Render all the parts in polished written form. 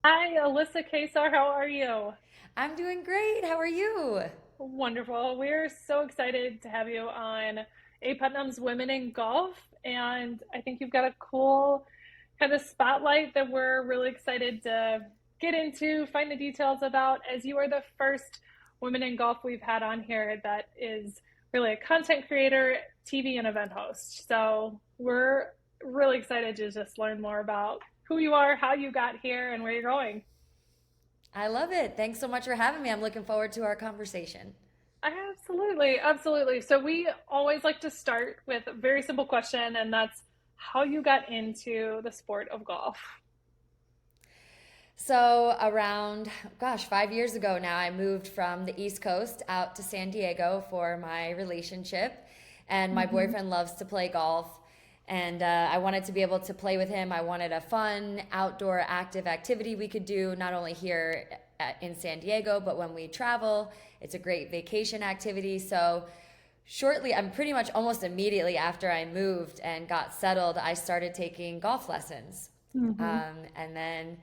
Hi, Alissa Kacar. How are you? I'm doing great. How are you? Wonderful. We're so excited to have you on A.PUTNAM's Women in Golf. And I think you've got a cool kind of spotlight that we're really excited to get into, find the details about, as you are the first Women in Golf we've had on here that is really a content creator, TV, and event host. So we're really excited to just learn more about who you are, how you got here, and where you're going. I love it. Thanks so much for having me. I'm looking forward to our conversation. Absolutely, absolutely. So we always like to start with a very simple question, and that's how you got into the sport of golf. So, around, 5 years ago now, I moved from the East Coast out to San Diego for my relationship. And my Mm-hmm. boyfriend loves to play golf. And I wanted to be able to play with him. I wanted a fun, outdoor, active activity we could do, not only here in San Diego, but when we travel. It's a great vacation activity. So, shortly, I'm pretty much almost immediately after I moved and got settled, I started taking golf lessons. Mm-hmm. And then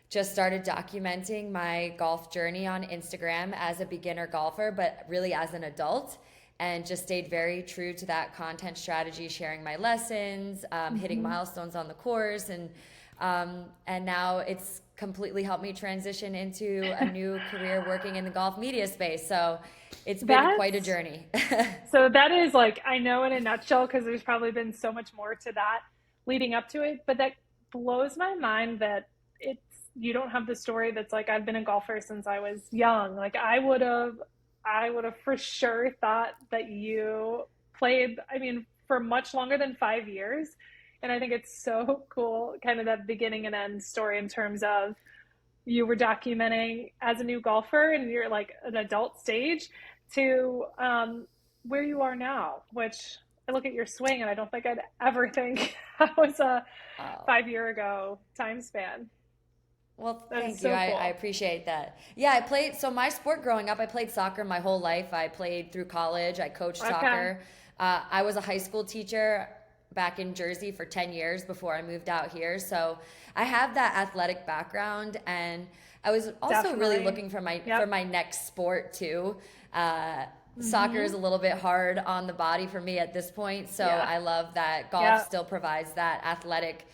just started documenting my golf journey on Instagram as a beginner golfer, but really as an adult, and just stayed very true to that content strategy, sharing my lessons, hitting Mm-hmm. milestones on the course, and now it's completely helped me transition into a new career working in the golf media space. So it's been quite a That's journey. so that is like, I know in a nutshell, because there's probably been so much more to that leading up to it, but that blows my mind that it's you don't have the story that's like I've been a golfer since I was young. Like I would have for sure thought that you played, I mean, for much longer than 5 years. And I think it's so cool, kind of that beginning and end story in terms of you were documenting as a new golfer and you're like an adult stage to where you are now, which I look at your swing and I don't think I'd ever think that was a Oh. 5 year ago time span. Well, That is thank you. so I cool. appreciate that. Yeah, I played. So, my sport growing up, I played soccer my whole life. I played through college, I coached Okay. soccer. I was a high school teacher back in Jersey for 10 years before I moved out here. So, I have that athletic background. And I was also really Definitely. looking for Yep. my next sport too. Uh, Soccer is Mm-hmm. a little bit hard on the body for me at this point. So, Yeah. I love that golf Yeah. still provides that athletic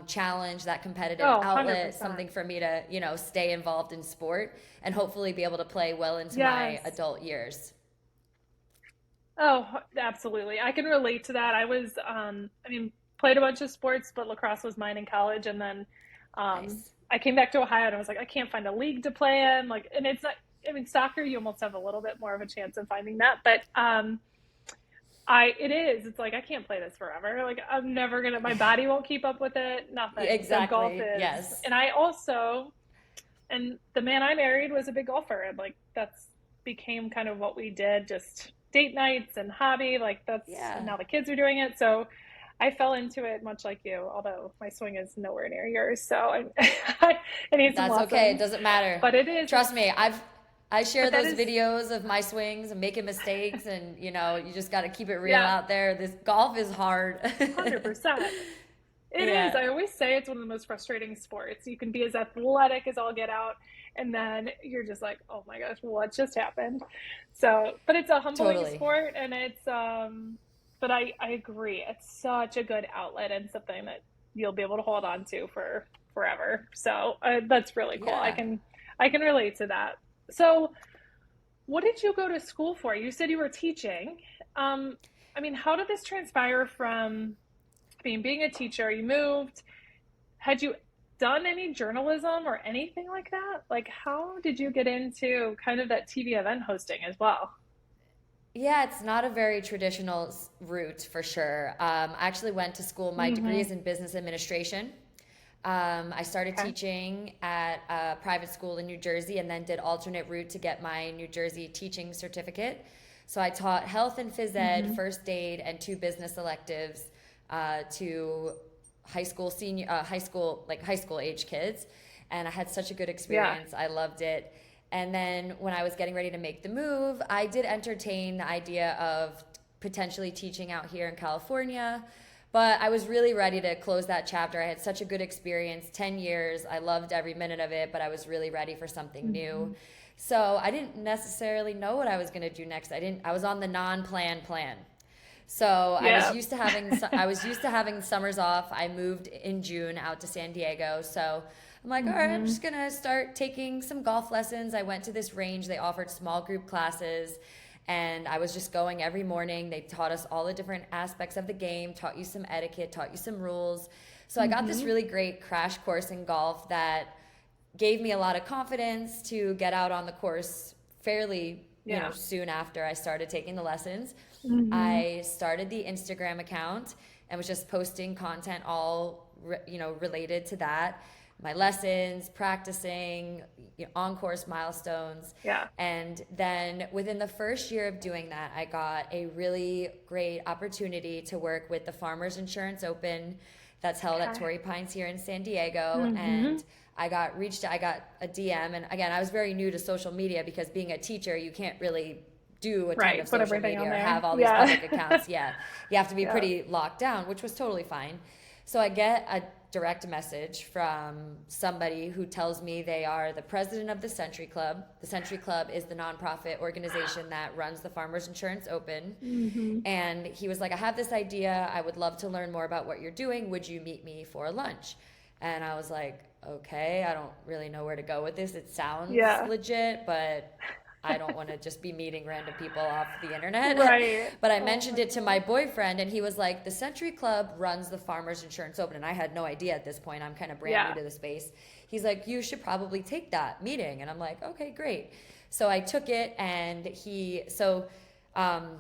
challenge, that competitive Oh, outlet, 100%. something for me to, stay involved in sport and hopefully be able to play well into my Yes. adult years. Oh, absolutely. I can relate to that. I mean, played a bunch of sports, but lacrosse was mine in college. And then Nice. I came back to Ohio and I was like, I can't find a league to play in. Like, and it's not, I mean, soccer, you almost have a little bit more of a chance of finding that. But it is, it's like, I can't play this forever. Like, I'm never going to, my body won't keep up with it, nothing. So golf Exactly. is, Yes. and I also, and the man I married was a big golfer, and like that's became kind of what we did, just date nights and hobby. Like that's and Yeah. now the kids are doing it, so I fell into it much like you. Although my swing is nowhere near yours, so I need some That's okay. It lessons. doesn't matter. But it is, Trust me, I share but that those is videos of my swings and making mistakes, and you just got to keep it real yeah, out there. This golf is hard. 100%. It is. Yeah. I always say it's one of the most frustrating sports. You can be as athletic as all get out, and then you're just like, oh my gosh, what just happened? So, but it's a humbling Totally. sport, and but I agree. It's such a good outlet and something that you'll be able to hold on to for forever. So that's really cool. Yeah. I can relate to that. So, what did you go to school for? You said you were teaching. Um, I mean, how did this transpire from? I mean, being a teacher, you moved. Had you done any journalism or anything like that? Like, how did you get into kind of that TV event hosting as well? Yeah, it's not a very traditional route for sure. I actually went to school. My degree Mm-hmm. is in business administration. I started Okay. teaching at a private school in New Jersey and then did alternate route to get my New Jersey teaching certificate. So I taught health and phys ed, Mm-hmm. first aid, and two business electives to high school, like high school age kids. And I had such a good Yeah. experience. I loved it. And then when I was getting ready to make the move, I did entertain the idea of potentially teaching out here in California. But I was really ready to close that chapter. I had such a good experience, 10 years. I loved every minute of it, but I was really ready for something new. Mm-hmm. So I didn't necessarily know what I was going to do next. I was on the non-plan plan. So Yeah. I was used to having summers off. I moved in June out to San Diego. So I'm like, all right, I'm Mm-hmm. just going to start taking some golf lessons. I went to this range. They offered small group classes. And I was just going every morning. They taught us all the different aspects of the game, taught you some etiquette, taught you some rules. So I got this Mm-hmm. really great crash course in golf that gave me a lot of confidence to get out on the course fairly, Yeah. soon after I started taking the lessons. Mm-hmm. I started the Instagram account and was just posting content all related to that, my lessons, practicing, on course milestones. Yeah. And then within the first year of doing that, I got a really great opportunity to work with the Farmers Insurance Open that's held at Okay. Torrey Pines here in San Diego. Mm-hmm. And I got a DM. And again, I was very new to social media because being a teacher, you can't really do a ton Right. of Put social everything media on or there. have all these Yeah. public accounts. Yeah. You have to be Yeah. pretty locked down, which was totally fine. So I get a direct message from somebody who tells me they are the president of the Century Club. The Century Club is the nonprofit organization that runs the Farmers Insurance Open. Mm-hmm. And he was like, I have this idea. I would love to learn more about what you're doing. Would you meet me for lunch? And I was like, okay, I don't really know where to go with this. It sounds Yeah. legit, but I don't want to just be meeting random people off the internet. Right. But I Oh mentioned my it to my God. boyfriend, and he was like, the Century Club runs the Farmers Insurance Open. And I had no idea at this point. I'm kind of brand new Yeah. to the space. He's like, you should probably take that meeting. And I'm like, okay, great. So I took it, and um,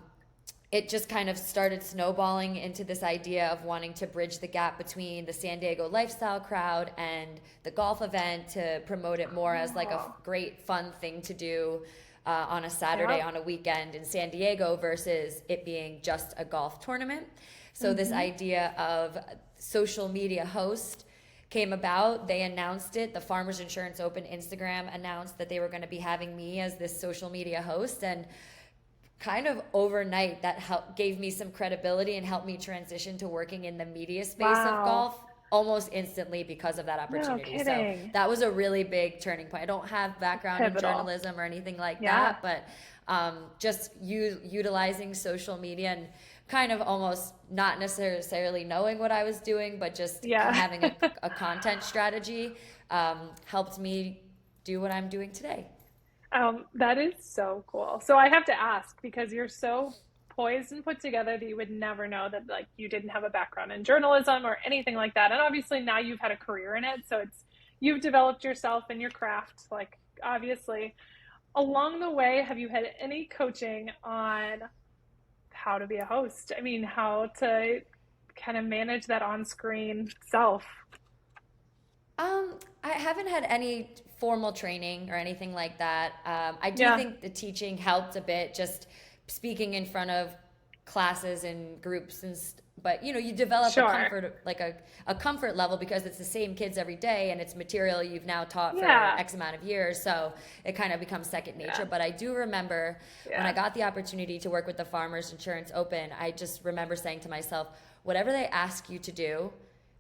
it just kind of started snowballing into this idea of wanting to bridge the gap between the San Diego lifestyle crowd and the golf event to promote it more as like a Oh. great fun thing to do on a Saturday, Yep. on a weekend in San Diego versus it being just a golf tournament. So this Mm-hmm. idea of social media host came about. They announced it. The Farmers Insurance Open Instagram announced that they were going to be having me as this social media host, and kind of overnight that gave me some credibility and helped me transition to working in the media space of Wow. golf almost instantly because of that No opportunity. So kidding. that was a really big turning point. I don't have background in Pivotal. journalism or anything like Yeah. that, but just utilizing social media and kind of almost not necessarily knowing what I was doing, but just Yeah. having a content strategy helped me do what I'm doing today. That is so cool. So I have to ask because you're so poised and put together that you would never know that like you didn't have a background in journalism or anything like that. And obviously now you've had a career in it, so you've developed yourself and your craft like obviously. Along the way, have you had any coaching on how to be a host? I mean, how to kind of manage that on-screen self? I haven't had any formal training or anything like that. I do Yeah, think the teaching helped a bit, just speaking in front of classes and groups but you develop sure. a comfort level because it's the same kids every day and it's material you've now taught for Yeah, X amount of years, so it kind of becomes second nature. yeah, But I do remember when I yeah. got the opportunity to work with the Farmers Insurance Open, I just remember saying to myself, whatever they ask you to do,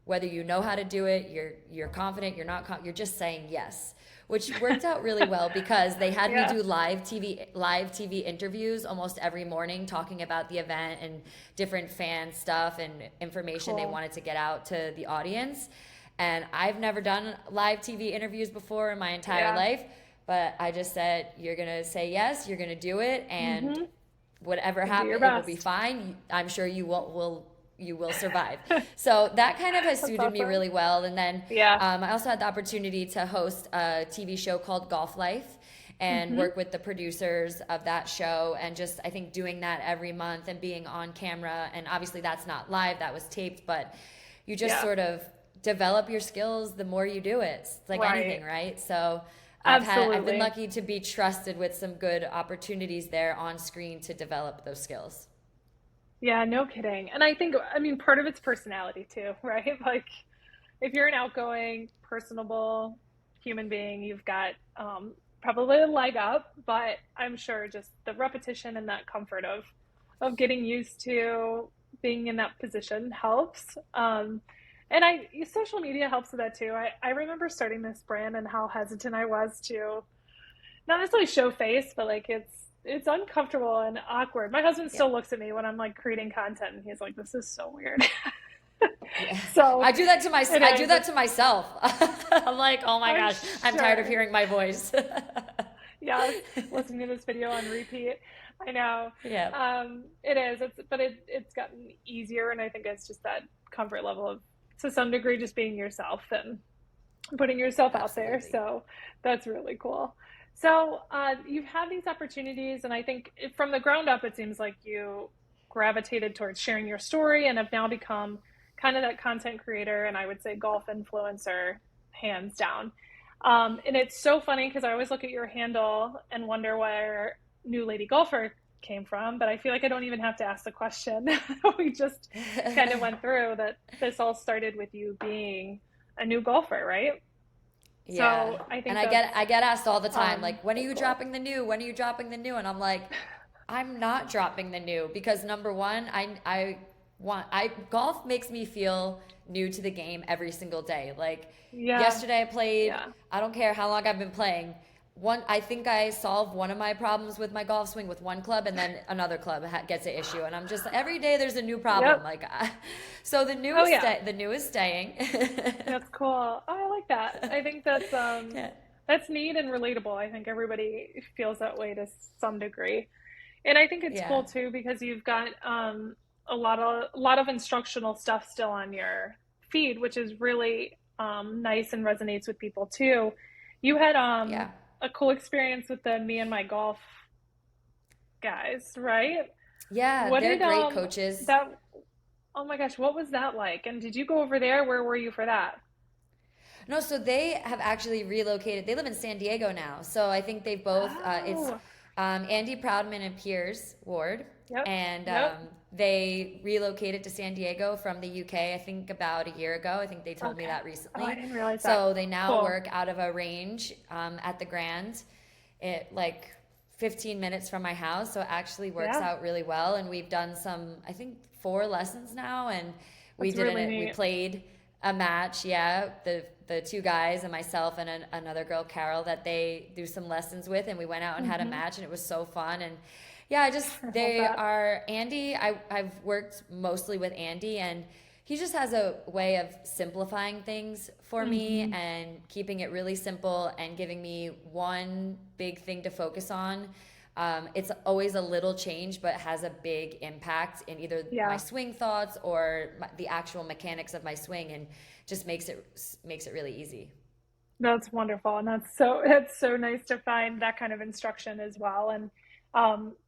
whether you know how to do it, you're confident, you're just saying yes, which worked out really well because they had me Yeah, do live TV interviews almost every morning talking about the event and different fan stuff and information they cool. wanted to get out to the audience. And I've never done live TV interviews before in my entire Yeah. life, but I just said, you're going to say yes, you're going to do it, and Mm-hmm. whatever And do your happens, it will be best. fine. I'm sure you will survive. So that kind of has That's suited me awesome. really well. And then Yeah. I also had the opportunity to host a TV show called Golf Life and Mm-hmm. work with the producers of that show. And just, I think, doing that every month and being on camera. And obviously, that's not live, that was taped, but you just Yeah. sort of develop your skills the more you do it. It's like Right. anything, right? So I've been Absolutely. lucky to be trusted with some good opportunities there on screen to develop those skills. Yeah, no kidding. And I think, I mean, part of it's personality too, right? Like, if you're an outgoing, personable human being, you've got probably a leg up, but I'm sure just the repetition and that comfort of getting used to being in that position helps. And social media helps with that too. I remember starting this brand and how hesitant I was to not necessarily show face, but like it's uncomfortable and awkward. My husband Yeah. still looks at me when I'm like creating content and he's like, this is so weird. Yeah. So it I do is. that to myself. I'm like, oh my I'm gosh, I'm tired of sure. hearing my voice. Yes, listening to this video on repeat. I know. Yeah, It is. It's gotten easier, and I think it's just that comfort level of, to some degree, just being yourself and putting yourself out there. absolutely. So that's really cool. So you've had these opportunities, and I think from the ground up, it seems like you gravitated towards sharing your story and have now become kind of that content creator, and I would say golf influencer, hands down. And it's so funny because I always look at your handle and wonder where New Lady Golfer came from, but I feel like I don't even have to ask the question. We just kind of went through that this all started with you being a new golfer, right? Yeah. So I And think that's I get asked all the time, like, when are so you cool. dropping the new? When are you dropping the new? And I'm like, I'm not dropping the new because number one, I golf makes me feel new to the game every single day. Like Yeah, yesterday I played, yeah, I don't care how long I've been playing. I think I solved one of my problems with my golf swing with one club, and then another club gets an issue, and I'm just every day there's a new problem. yep. Like, so Oh yeah, the new is staying. that's cool. Oh, I like that. I think Yeah, that's neat and relatable. I think everybody feels that way to some degree. And I think it's yeah, cool too because you've got a lot of instructional stuff still on your feed, which is really nice and resonates with people too. You had yeah. a cool experience with the Me and My Golf guys, right? Yeah, What they're did great coaches. that oh my gosh, what was that like? And did you go over there? Where were you for that? No, so they have actually relocated. They live in San Diego now. So I think they've both, it's Oh, Andy Proudman and Piers Ward. yep, And yep. they relocated to San Diego from the UK, I think about a year ago. I think they told me Okay. that Oh, I recently. didn't realize that. So they now Cool. work out of a range at the Grand. It like 15 minutes from my house. So it actually works Yeah, out really well. And we've done some, I think, 4 lessons now. And that's really we neat. played a match, yeah. The two guys and myself and another girl, Carol, that they do some lessons with, and we went out and had a Hmm. match, and it was so fun. And yeah, I just I love they that. are Andy. I've worked mostly with Andy, and he just has a way of simplifying things for me Hmm. and keeping it really simple and giving me one big thing to focus on. It's always a little change, but has a big impact in either my Yeah. swing thoughts or the actual mechanics of my swing, and just makes it really easy. That's wonderful, and that's so nice to find that kind of instruction as well. And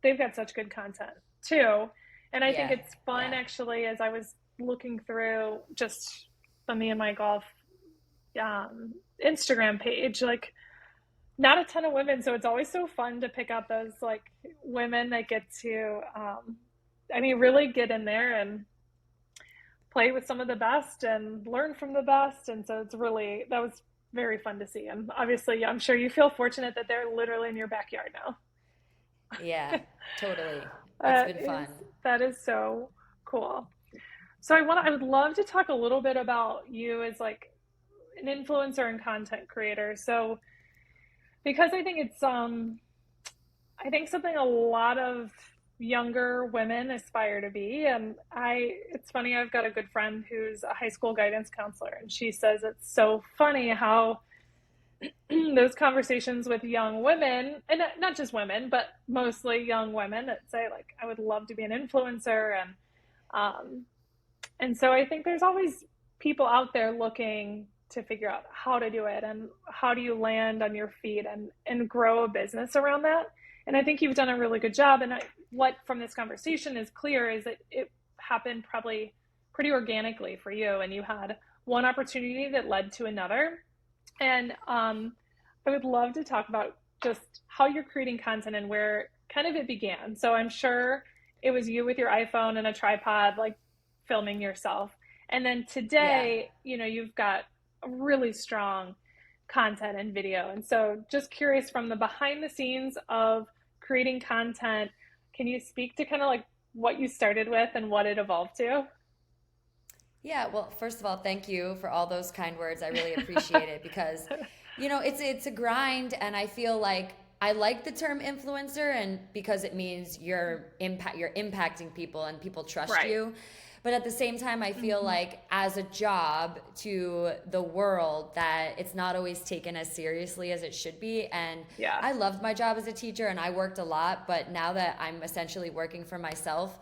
they've got such good content too. And I think Yeah, it's fun yeah, actually as I was looking through just the Me and My Golf Instagram page, like not a ton of women, so it's always so fun to pick out those like women that get to, I mean, really get in there and play with some of the best and learn from the best. And so that was very fun to see. And obviously, I'm sure you feel fortunate that they're literally in your backyard now. yeah. Totally. It's Uh, been is fun. that is so cool. So I would love to talk a little bit about you as like an influencer and content creator. So because I think something a lot of younger women aspire to be. And it's funny, I've got a good friend who's a high school guidance counselor, and she says it's so funny how those conversations with young women, and not just women, but mostly young women that say, like, I would love to be an influencer. Um, and so I think there's always people out there looking to figure out how to do it and how do you land on your feet and grow a business around that. And I think you've done a really good job. And what from this conversation is clear is that it happened probably pretty organically for you, and you had one opportunity that led to another. And I would love to talk about just how you're creating content and where kind of it began. So I'm sure it was you with your iPhone and a tripod, like filming yourself. And then Yeah. today, you've got really strong content and video. And so just curious from the behind the scenes of creating content, can you speak to kind of like what you started with and what it evolved to? Yeah, well, first of all, thank you for all those kind words. I really appreciate it because, it's a grind, and I feel like I like the term influencer, and because it means you're impacting people and people trust Right. you. But at the same time, I feel Hmm. like as a job to the world that it's not always taken as seriously as it should be. And Yeah. I loved my job as a teacher and I worked a lot, but now that I'm essentially working for myself,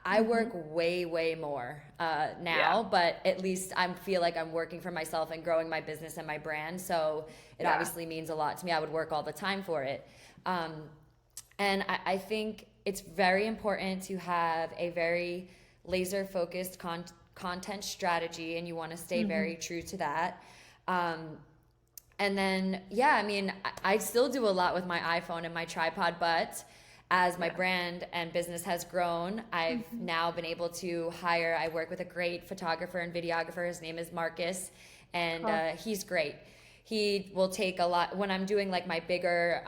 I Hmm. work way, way more Yeah. now, but at least I feel like I'm working for myself and growing my business and my brand. So it Yeah. obviously means a lot to me. I would work all the time for it. Um, and I think it's very important to have a very laser focused content strategy, and you want to stay Hmm. very true to that. Um, and then, yeah, I mean, I still do a lot with my iPhone and my tripod, but as my Yeah. brand and business has grown, I've Hmm. now been able to I work with a great photographer and videographer. His name is Marcus, and Cool. he's great. He will take a lot when I'm doing like my bigger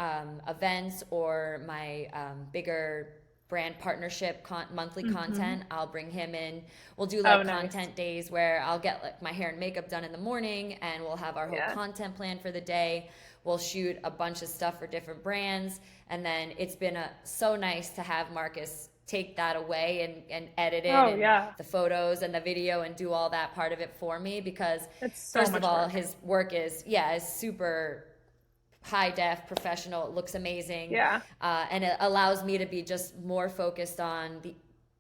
events or my bigger brand partnership monthly Hmm. content. I'll bring him in. We'll do Oh, like nice. content days where I'll get like my hair and makeup done in the morning, and we'll have our whole Yeah. content plan for the day. We'll shoot a bunch of stuff for different brands, and then it's been so nice to have Marcus take that away and edit it Oh, and yeah. the photos and the video and do all that part of it for me, because It's so first of much all, work. his work is super high def, professional. It looks amazing, Yeah. and it allows me to be just more focused on the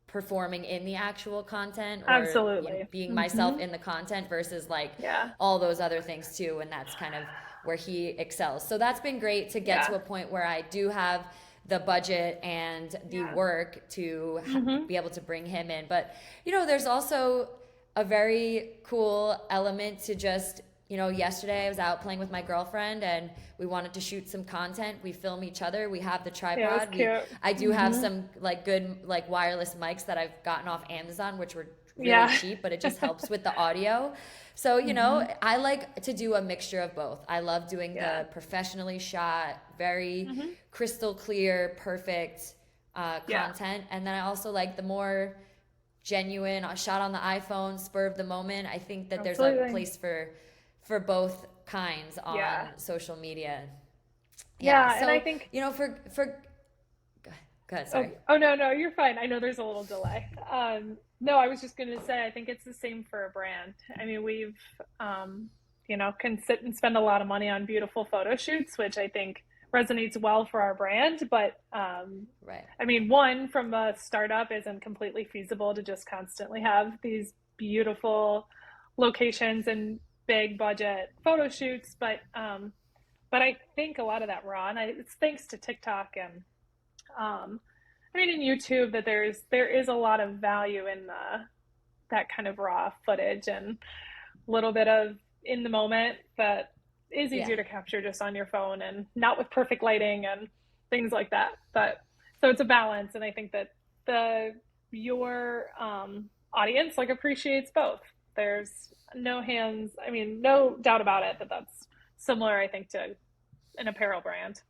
performing in the actual content, or Absolutely. being myself Hmm. in the content versus like Yeah. all those other things too. And that's kind of where he excels. So that's been great to get to Yeah. a point where I do have the budget and the Yeah. work to Hmm. be able to bring him in. But there's also a very cool element to just, yesterday I was out playing with my girlfriend and we wanted to shoot some content. We film each other. We have the Yeah, it was tripod. cute. I do have Hmm. some like good like wireless mics that I've gotten off Amazon, which were really Yeah. cheap, but it just helps with the audio. So, Hmm. I like to do a mixture of both. I love doing Yeah. the professionally shot, very Hmm. crystal clear, perfect Yeah. content. And then I also like the more genuine, shot on the iPhone, spur of the moment. I think that there's a Absolutely. place for both kinds on Yeah. social media. Yeah. Yeah. And I So, think, for go ahead, oh, sorry. oh no, no, you're fine. I know there's a little delay. No, I was just going to say, I think it's the same for a brand. I mean, we've, can sit and spend a lot of money on beautiful photo shoots, which I think resonates well for our brand. But Right. I mean, one, from a startup, isn't completely feasible to just constantly have these beautiful locations and big budget photo shoots. But I think a lot of that raw, and it's thanks to TikTok and I mean, in YouTube, that there is a lot of value in that kind of raw footage and a little bit of in the moment that is Yeah. easier to capture just on your phone and not with perfect lighting and things like that. But so it's a balance, and I think that the your audience like appreciates both. There's no hands. I mean, no doubt about it that that's similar. I think to an apparel brand.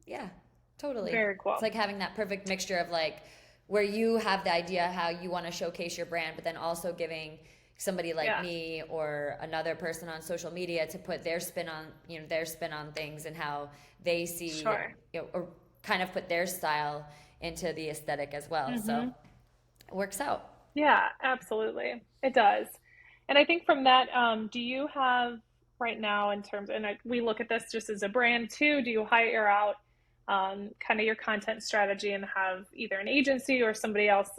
Yeah, totally. Very It's cool. like having that perfect mixture of like where you have the idea how you want to showcase your brand, but then also giving somebody like Yeah. me or another person on social media to put their spin on things and how they see, Sure. or kind of put their style into the aesthetic as well. So Hmm. it works out. Yeah, absolutely. It does. And I think from that, do you have right now in terms, and we look at this just as a brand too, do you hire out kind of your content strategy and have either an agency or somebody else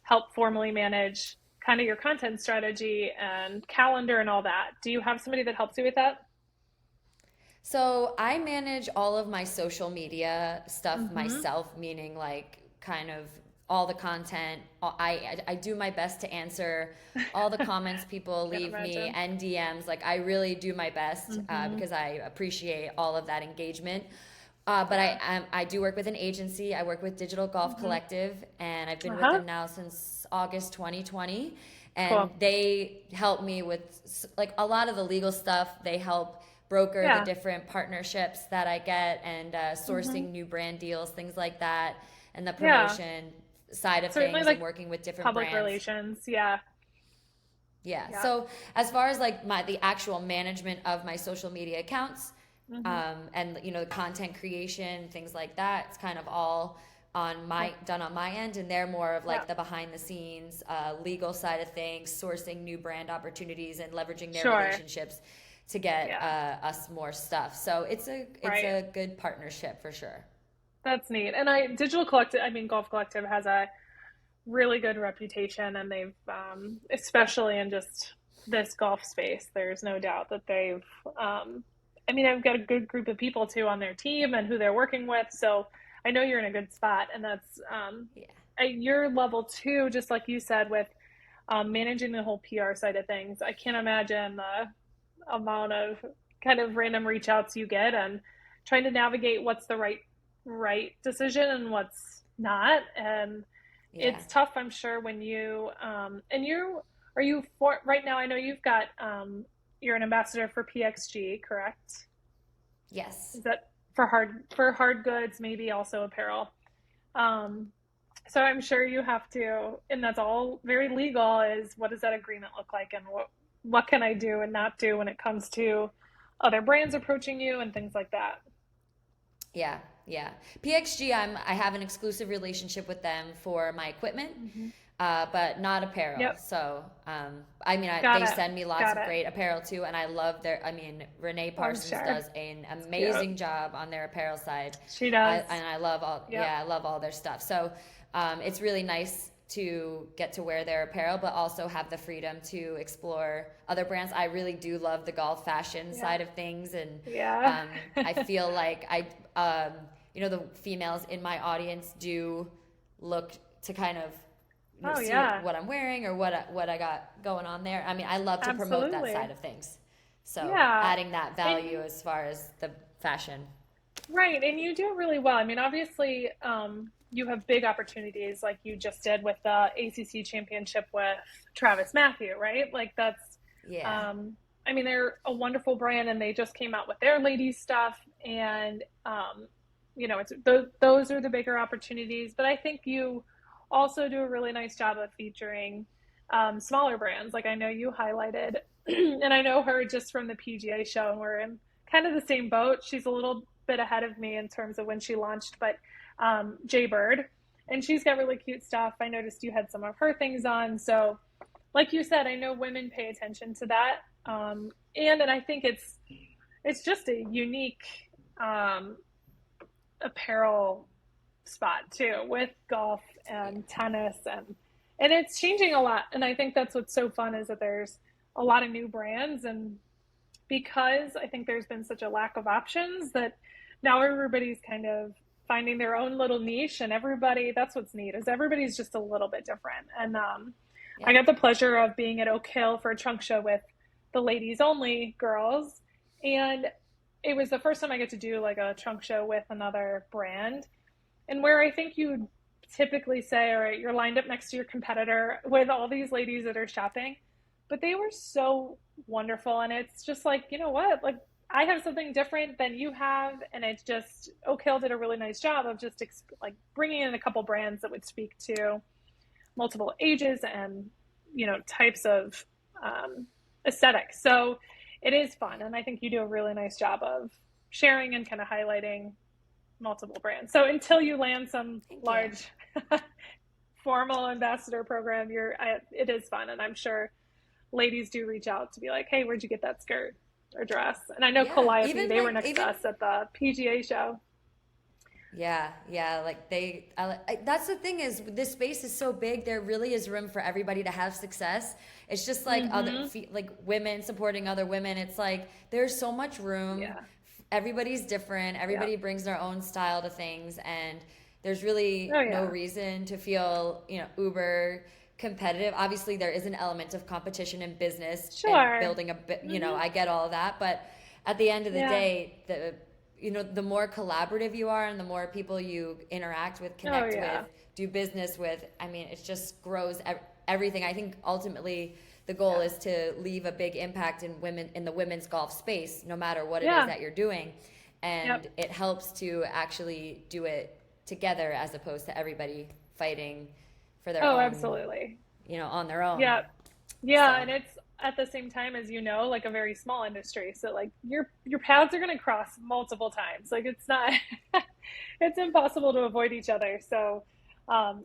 help formally manage kind of your content strategy and calendar and all that? Do you have somebody that helps you with that? So I manage all of my social media stuff Mm-hmm. myself, meaning like kind of all the content. I do my best to answer all the comments people Can't leave me imagine. and DMs. Like I really do my best Mm-hmm. because I appreciate all of that engagement. But Yeah. I do work with an agency. I work with Digital Golf Mm-hmm. Collective, and I've been with Uh-huh. them now since August 2020. And Cool. they help me with like a lot of the legal stuff. They help broker the Yeah. different partnerships that I get and Mm-hmm. sourcing new brand deals, things like that. and the Yeah. promotion side of Certainly things and like working with different public brands. relations. Yeah. Yeah. Yeah. So as far as like the actual management of my social media accounts, Hmm. and the content creation, things like that, it's kind of all Yeah. done on my end, and they're more of Yeah. like the behind the scenes, legal side of things, sourcing new brand opportunities and leveraging their Sure. relationships to get Yeah. us more stuff. So it's Right. a good partnership for sure. That's neat. And Digital Collective, I mean, Golf Collective has a really good reputation, and they've, especially in just this golf space, there's no doubt that they've, I mean, I've got a good group of people too on their team and who they're working with. So I know you're in a good spot. And that's, Yeah. at your level too, just like you said, with managing the whole PR side of things. I can't imagine the amount of kind of random reach outs you get, and trying to navigate what's the right decision and what's not. And Yeah. it's tough, I'm sure, when you and you are you for right now. I know you've got you're an ambassador for PXG, correct? Yes. Is that for hard goods, maybe also apparel? Um, so I'm sure you have to, and that's all very legal. Is what does that agreement look like, and what can I do and not do when it comes to other brands approaching you and things like that? Yeah, yeah. PXG, I have an exclusive relationship with them for my equipment, Hmm. but not apparel. Yep, So, I mean, got they it, send me lots got of it. great apparel too, and I love their. I mean, Renee I'm Parsons sure does an it's cute. amazing job on their apparel side. She does. I love all. Yep. Yeah, I love all their stuff. So, it's really nice to get to wear their apparel, but also have the freedom to explore other brands. I really do love the golf fashion Yeah. side of things, and Yeah. I feel like the females in my audience do look to kind of Oh see yeah. what I'm wearing or what I got going on there. I mean, I love to promote that Absolutely. side of things. So Yeah. adding that value And as far as the fashion. right, and you do really well. I mean, obviously, you have big opportunities like you just did with the ACC championship with Travis Matthew, right? Like that's, Yeah. um, I mean, they're a wonderful brand, and they just came out with their ladies stuff, and it's those are the bigger opportunities. But I think you also do a really nice job of featuring smaller brands. Like I know you highlighted, and I know her just from the PGA show, and we're in kind of the same boat. She's a little bit ahead of me in terms of when she launched, but Jay Bird, and she's got really cute stuff. I noticed you had some of her things on, so like you said, I know women pay attention to that, and I think it's just a unique um, apparel spot too with golf Yeah. and tennis, and it's changing a lot. And I think that's what's so fun is that there's a lot of new brands, and because I think there's been such a lack of options that now everybody's kind of finding their own little niche, and everybody, that's what's neat, is everybody's just a little bit different. And I Yeah. got the pleasure of being at Oak Hill for a trunk show with the ladies only girls, and it was the first time I get to do like a trunk show with another brand, and where I think you typically say, all right, you're lined up next to your competitor with all these ladies that are shopping, but they were so wonderful. And it's just like, you know what? Like, I have something different than you have. And it's just, Oak Hill did a really nice job of just like bringing in a couple brands that would speak to multiple ages and, types of aesthetics. So it is fun. And I think you do a really nice job of sharing and kind of highlighting multiple brands. So until you land some Thank you. large formal ambassador program, it is fun, and I'm sure ladies do reach out to be like, "Hey, where'd you get that skirt or dress?" And I know Yeah. Calliope, Even they were like next to even us at the PGA show. Yeah, yeah, like that's the thing is this space is so big. There really is room for everybody to have success. It's just like Mm-hmm. like women supporting other women. It's like there's so much room. Yeah. Everybody's different. Yeah. Everybody brings their own style to things, and there's really Oh no yeah. reason to feel, uber competitive. Obviously, there is an element of competition in business and Sure. building a bit, Mm-hmm. I get all of that, but at the end of the Yeah. day, the more collaborative you are and the more people you interact with, Oh connect with, yeah. do business with, I mean, it just grows everything. I think ultimately the goal Yeah. is to leave a big impact in the women's golf space, no matter what it is Yeah. that you're doing. And Yep. it helps to actually do it together as opposed to everybody fighting for their Oh, own, absolutely. on their own. Yeah. Yeah, So and it's at the same time as like a very small industry. So like your paths are going to cross multiple times. Like it's not it's impossible to avoid each other. So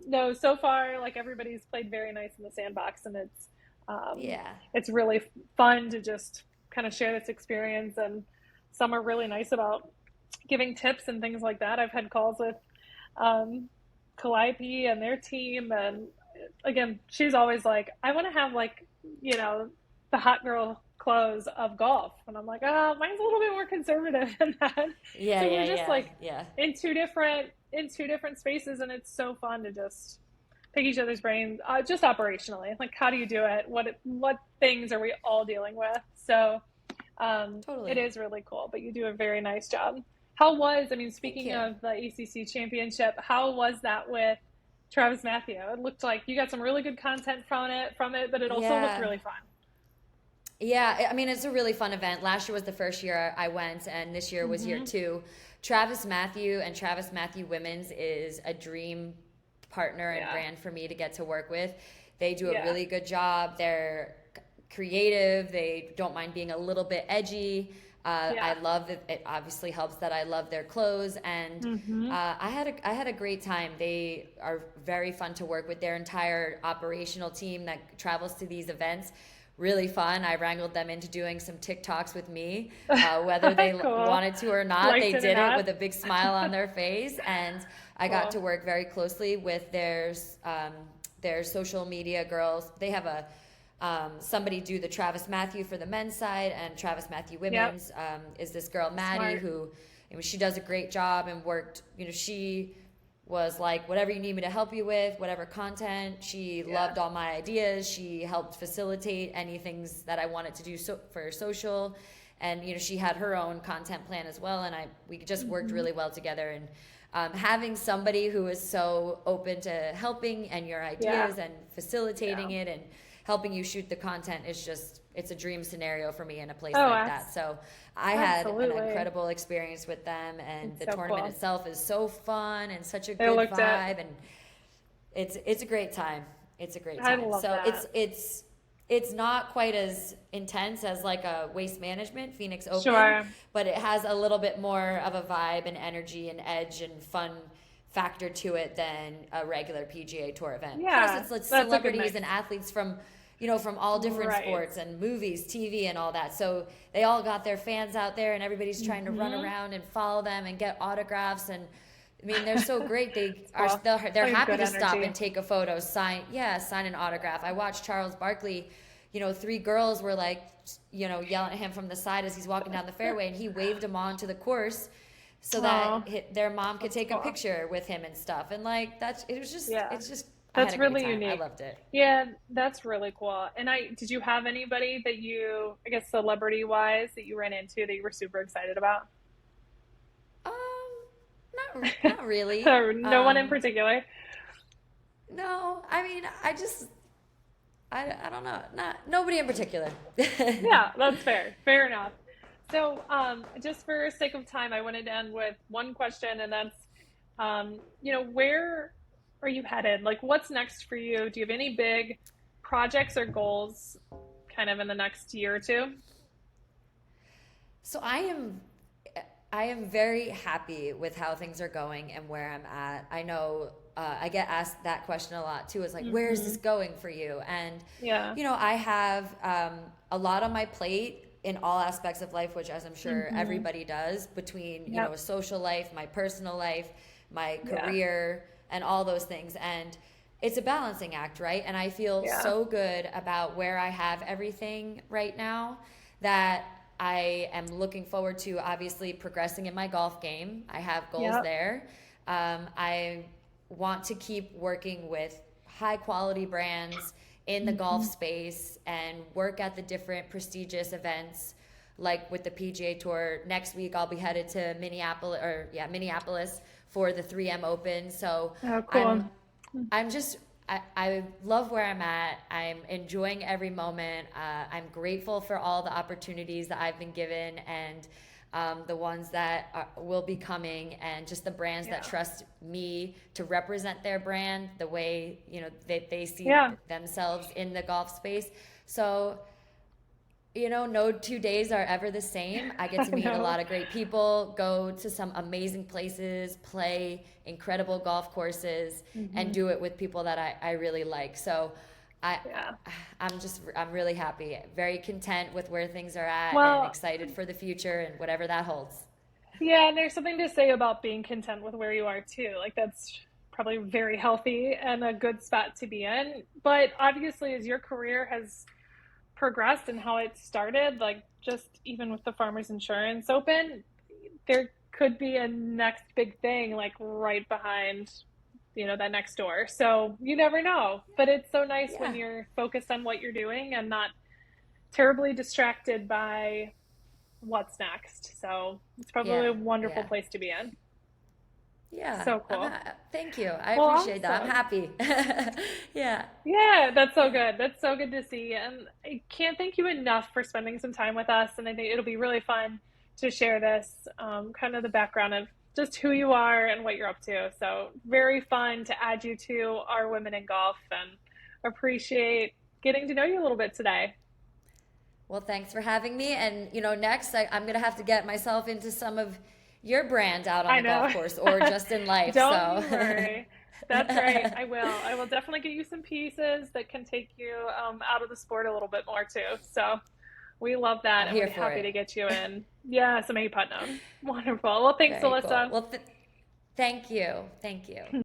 no, so far like everybody's played very nice in the sandbox, and um yeah, it's really fun to just kind of share this experience, and some are really nice about giving tips and things like that. I've had calls with um, Calliope and their team, and again, she's always like, "I want to have like you know the hot girl clothes of golf," and I'm like, "Oh, mine's a little bit more conservative than that." yeah, So yeah, we're just yeah, like yeah. in two different spaces, and it's so fun to just pick each other's brains, just operationally. Like, how do you do it? What things are we all dealing with? So it Totally. is really cool, but you do a very nice job. How was, I mean, Thank speaking you. of the ACC championship, how was that with Travis Matthew? It looked like you got some really good content from it, but it also looked Yeah. really fun. Yeah, I mean, it's a really fun event. Last year was the first year I went, and this year was year Mm-hmm. two. Travis Matthew and Travis Matthew Women's is a dream partner and Yeah. brand for me to get to work with. They do a Yeah. really good job. They're creative. They don't mind being a little bit edgy. I Yeah. love it. It obviously helps that I love their clothes, and Mm-hmm. I had a great time. They are very fun to work with. Their entire operational team that travels to these events, really fun. I wrangled them into doing some TikToks with me, whether they Cool. wanted to or not. Liked They it or did it not. with a big smile on their face, and I got Cool. to work very closely with their social media girls. They have a somebody do the Travis Matthew for the men's side, and Travis Matthew Yep. women's is this girl Maddie Smart. who, she does a great job and worked. She was like, whatever you need me to help you with, whatever content. She Yeah. loved all my ideas. She helped facilitate any things that I wanted to do for social, and she had her own content plan as well, and we just worked Mm-hmm. really well together. And having somebody who is so open to helping and your Yeah. ideas and Yeah. facilitating it and helping you shoot the content is just, it's a dream scenario for me in a place Oh, like that. So I had an absolutely. incredible experience with them, and It's the so tournament cool. itself is so fun and such a It good looked at. vibe, and it's a great time. It's a great I time. love So that. it's not quite as intense as like a Waste Management Phoenix Open, Sure. but it has a little bit more of a vibe and energy and edge and fun factor to it than a regular PGA Tour event. Plus, Yeah. it's like That's a good celebrities mix. and athletes from from all different Right. sports and movies, TV, and all that. So they all got their fans out there, and everybody's trying to run Mm-hmm. around and follow them and get autographs. And I mean, they're so great. They are Cool. they're Like happy good to stop energy. and take a photo, sign an autograph. I watched Charles Barkley. Three girls were like, yelling at him from the side as he's walking down the fairway, and he waved them on to the course so Oh, that their mom could that's take a cool. picture with him and stuff. And like it was just, Yeah. it's just, I had That's a great really time. I unique. loved it. Yeah, that's really cool. And did you have anybody that I guess celebrity wise, that you ran into that you were super excited about? Um, not really. Or no one in particular? No, I mean, I don't know, not nobody in particular. Yeah, that's fair. Fair enough. So, just for sake of time, I wanted to end with one question, and that's, where are you headed? Like, what's next for you? Do you have any big projects or goals kind of in the next year or two? So I am very happy with how things are going and where I'm at. I know I get asked that question a lot too. Is like, where is Mm-hmm. this going for you? And Yeah. I have a lot on my plate in all aspects of life, which, as I'm sure Mm-hmm. everybody does, between a Yep. social life, my personal life, my Yeah. career, and all those things. And it's a balancing act, right? And I feel Yeah. so good about where I have everything right now that I am looking forward to obviously progressing in my golf game. I have goals Yep. there. I want to keep working with high quality brands in the golf Mm-hmm. space and work at the different prestigious events like with the PGA Tour. Next week I'll be headed to Minneapolis for the 3M Open. So Oh, I'm cool. I'm just I love where I'm at. I'm enjoying every moment. I'm grateful for all the opportunities that I've been given, and the ones that will be coming, and just the brands that Yeah. trust me to represent their brand the way, you know, they see Yeah. themselves in the golf space. So, you know, no 2 days are ever the same. I get I to meet a know. lot of great people, go to some amazing places, play incredible golf courses, and Hmm. do it with people that I really like. So I, Yeah. I'm really happy, very content with where things are at, and Well, excited for the future and whatever that holds. yeah, and there's something to say about being content with where you are too. Like that's probably very healthy and a good spot to be in. But obviously, as your career has progressed and how it started, like just even with the Farmers Insurance Open, there could be a next big thing like right behind, that next door. So you never know. But it's so nice when Yeah, you're focused on what you're doing and not terribly distracted by what's next. So it's probably yeah, a wonderful yeah. place to be in. Yeah, So cool. thank you. I Well, appreciate that. I'm awesome. happy. Yeah, Yeah, that's so yeah. good. That's so good to see. And I can't thank you enough for spending some time with us. And I think it'll be really fun to share this, kind of the background of just who you are and what you're up to. So, very fun to add you to our Women in Golf and appreciate getting to know you a little bit today. Well, thanks for having me. And, you know, next I'm going to have to get myself into some of your brand out on I the golf know. course or just in life. Don't So you worry. That's right. I will. I will definitely get you some pieces that can take you out of the sport a little bit more too. So we love that I'm and we'll here be for happy it. to get you in. Yeah, some A.PUTNAM. Wonderful. Well, thanks, Very cool. Alyssa. Well, thank you. Thank you.